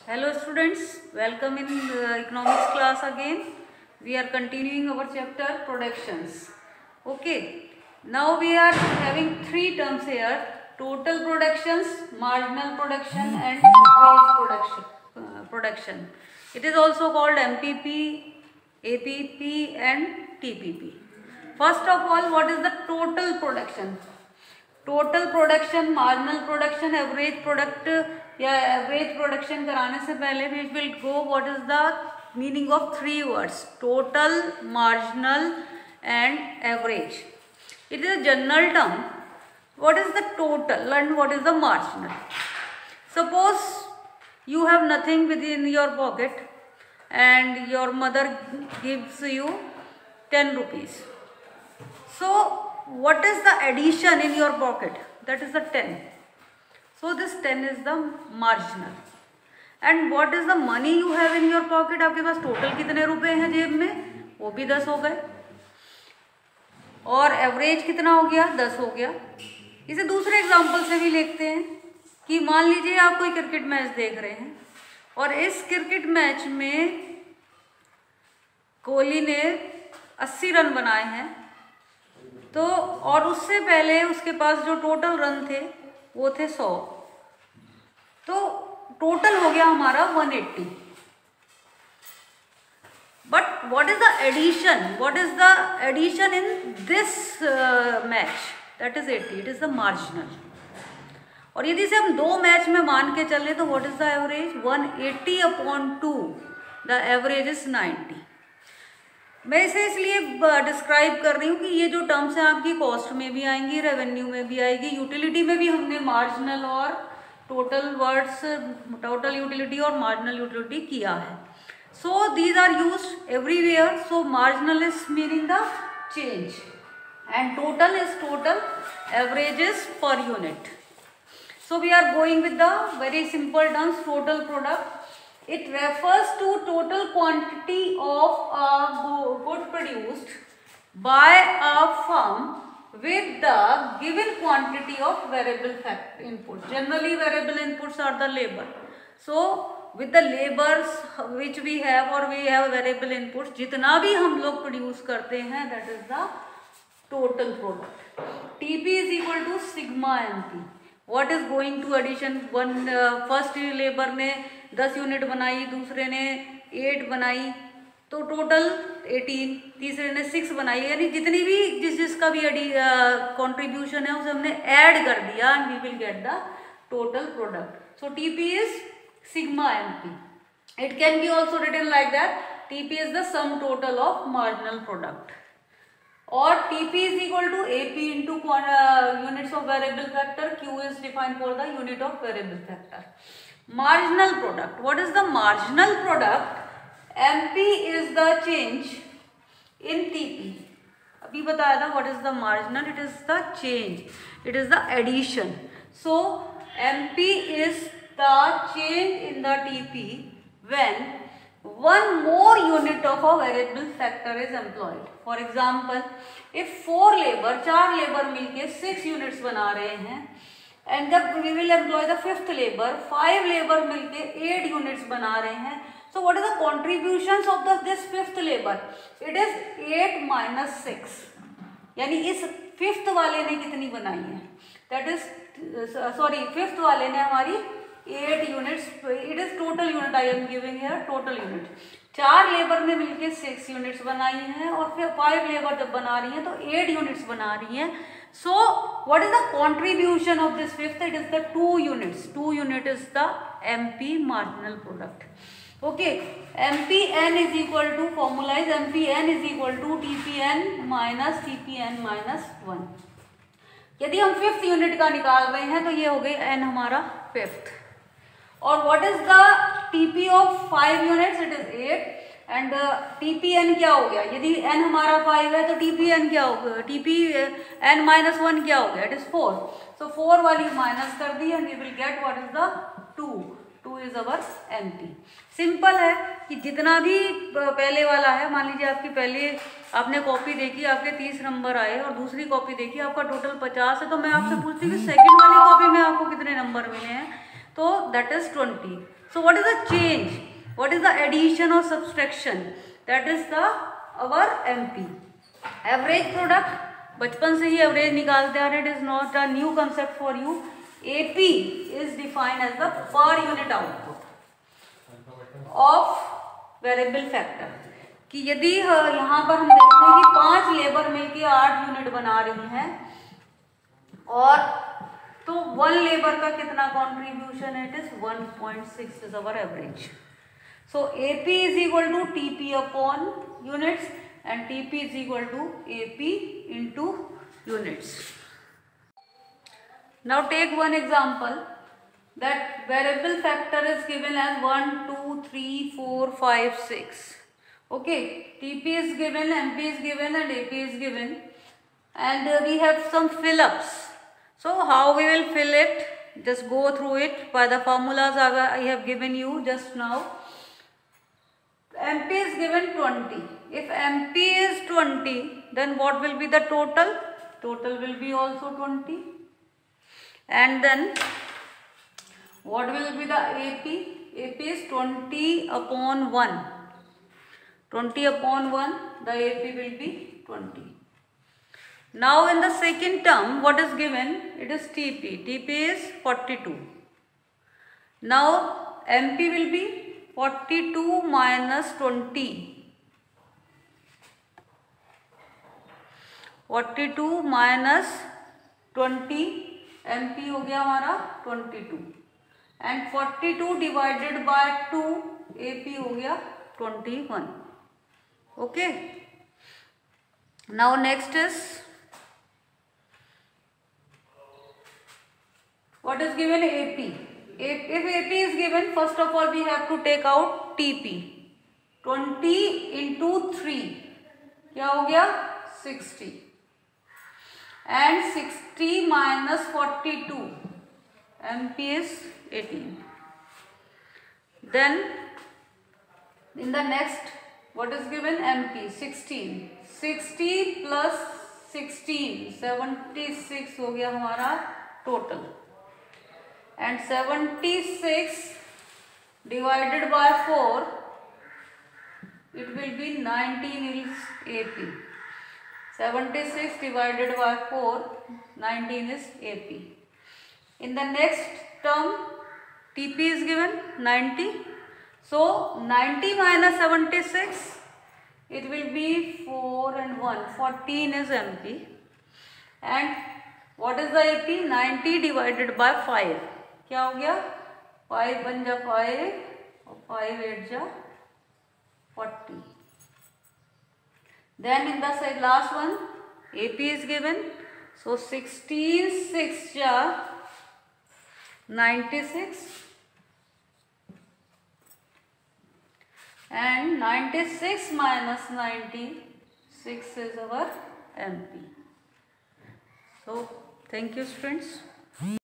Hello students, welcome in economics class again. We are continuing our chapter productions. Okay, now we are having three terms here: total productions, marginal production and wage production. It is also called MPP, APP and TPP. First of all, what is the total production? Total production, marginal production, average product या average production कराने से पहले we will go what is the meaning of three words: total, marginal and average. It is a general term. What is the total and what is the marginal? Suppose you have nothing within your pocket and your mother gives you 10 rupees. So what is the addition in your pocket? That is the 10. So this 10 is the marginal. And what is the money you have in your pocket? आपके पास total कितने रुपए हैं जेब में? वो भी 10 हो गए. और एवरेज कितना हो गया? 10 हो गया. इसे दूसरे एग्जाम्पल से भी लिखते हैं कि मान लीजिए आप कोई क्रिकेट मैच देख रहे हैं और इस क्रिकेट मैच में कोहली ने 80 रन बनाए हैं, तो और उससे पहले उसके पास जो टोटल रन थे वो थे 100. तो टोटल हो गया हमारा 180. But what is the addition? What is the addition in this match? That is 80. It is the marginal. और यदि से हम दो मैच में मान के चले तो what is the average? 180 upon 2. The average is 90. मैं इसे इसलिए डिस्क्राइब कर रही हूँ कि ये जो टर्म्स हैं आपकी कॉस्ट में भी आएंगी, रेवेन्यू में भी आएगी, यूटिलिटी में भी हमने मार्जिनल और टोटल वर्ड्स, टोटल यूटिलिटी और मार्जिनल यूटिलिटी किया है. So these are used everywhere. So marginal is meaning the change and total is total, average is per unit. So we are going with the very simple terms: total product. It refers to total quantity of a good produced by a firm with the given quantity of variable input. Generally variable inputs are the labor. So with the labors which we have, or we have variable inputs, जितना भी हम लोग produce करते हैं, that is the total product. TP is equal to sigma MP. What is going to addition? First labour ने 10 unit बनाई, दूसरे ने 8 बनाई, तो टोटल 18. तीसरे ने 6 बनाई. यानी जितनी भी जिसका भी कंट्रीब्यूशन है उसे हमने ऐड कर दिया and we will get the total product. So TP is sigma MP. It can be also written like that: TP is the sum total of marginal product. और TP is equal to AP into units of variable factor. Q is defined for the unit of variable factor. Marginal product. What is the marginal product? MP is the change in TP. अभी बताया था what is the marginal. It is the change. It is the addition. So MP is the change in the TP when one more unit of a variable factor is employed. For example, if 4 labour मिलके 6 units बना रहे हैं and जब we will employ the 5th labour, 5 labour मिलके 8 units बना रहे हैं. So what is the contributions of this 5th labour? It is 8 minus 6. यानी इस 5th वाले ने कितनी बनाई है? That is 5th वाले ने हमारी 8 units. It is total unit. I am giving here total unit. 4 labour ने मिलके 6 यूनिट्स बनाई हैं और फिर 5 लेबर जब बना रही हैं तो 8 यूनिट्स बना रही हैं. So what is the contribution of this 5th? It is the 2 units. 2 unit is the MP marginal product. Okay, MPN is equal to, formulize MPN is equal to TPN minus TPN minus 1. यदि हम 5th unit का निकाल रहे हैं तो ये हो गई एन हमारा 5th. और what is the TP of 5 units? It is 8. And TPN क्या हो गया? यदि एन हमारा 5 है तो टीपीएन क्या हो गया? टीपीएन माइनस 1 क्या हो गया? It is 4. सो 4 वाली माइनस कर दी and we will get what is the 2. 2 is our MP. Simple है कि जितना भी पहले वाला है, मान लीजिए आपकी पहले आपने कॉपी देखी, आपके 30 नंबर आए और दूसरी कॉपी देखी आपका टोटल 50 है, तो मैं आपसे पूछती हूँ कि सेकंड वाली कॉपी में आपको कितने नंबर मिले हैं? तो that is 20. So what is the change, what is the addition और subtraction, that is the our MP. Average product, बचपन से ही एवरेज निकालते आ रहे, it is not a new concept for you. AP is defined as the per unit output of variable factor. कि यदि यहाँ पर हम देखते हैं कि 5 लेबर मिलके 8 यूनिट बना रही हैं, और तो 1 लेबर का कितना कॉन्ट्रीब्यूशन है, it is 1.6 is our average. So AP is equal to TP upon units and TP is equal to AP into units. Now take one example, that variable factor is given as 1, 2, 3, 4, 5, 6. Okay, TP is given, MP is given and AP is given, and we have some fill-ups. So how we will fill it? Just go through it by the formulas I have given you just now. MP is given 20. If MP is 20, then what will be the total? Total will be also 20. And then what will be the AP? AP is 20 upon 1. 20 upon 1, the AP will be 20. Now in the second term, what is given? It is TP. TP is 42. Now MP will be 42 minus 20. 42 minus 20, MP हो गया हमारा 22, and 42 divided by 2, AP हो गया 21. Okay. Now next is, what is given? AP. If AP is given, first of all we have to take out TP. 20 into 3 क्या हो गया? 60. And 60 minus 42, MP is 18. Then in the next, what is given? MP 16. 60 plus 16, 76 हो गया हमारा total. And 76 divided by 4, it will be 19 is AP. 76 divided by 4, 19 is AP. In the next term, TP is given 90. So 90 minus 76, it will be 4 and 1, 14 is MP. And what is the AP? 90 divided by 5. क्या हो गया? 5 1 जा 5 और 5 8 जा 40. Then in the last one, AP is given. So 16 6 ja 96, and 96 minus 96 is our MP. So thank you, students.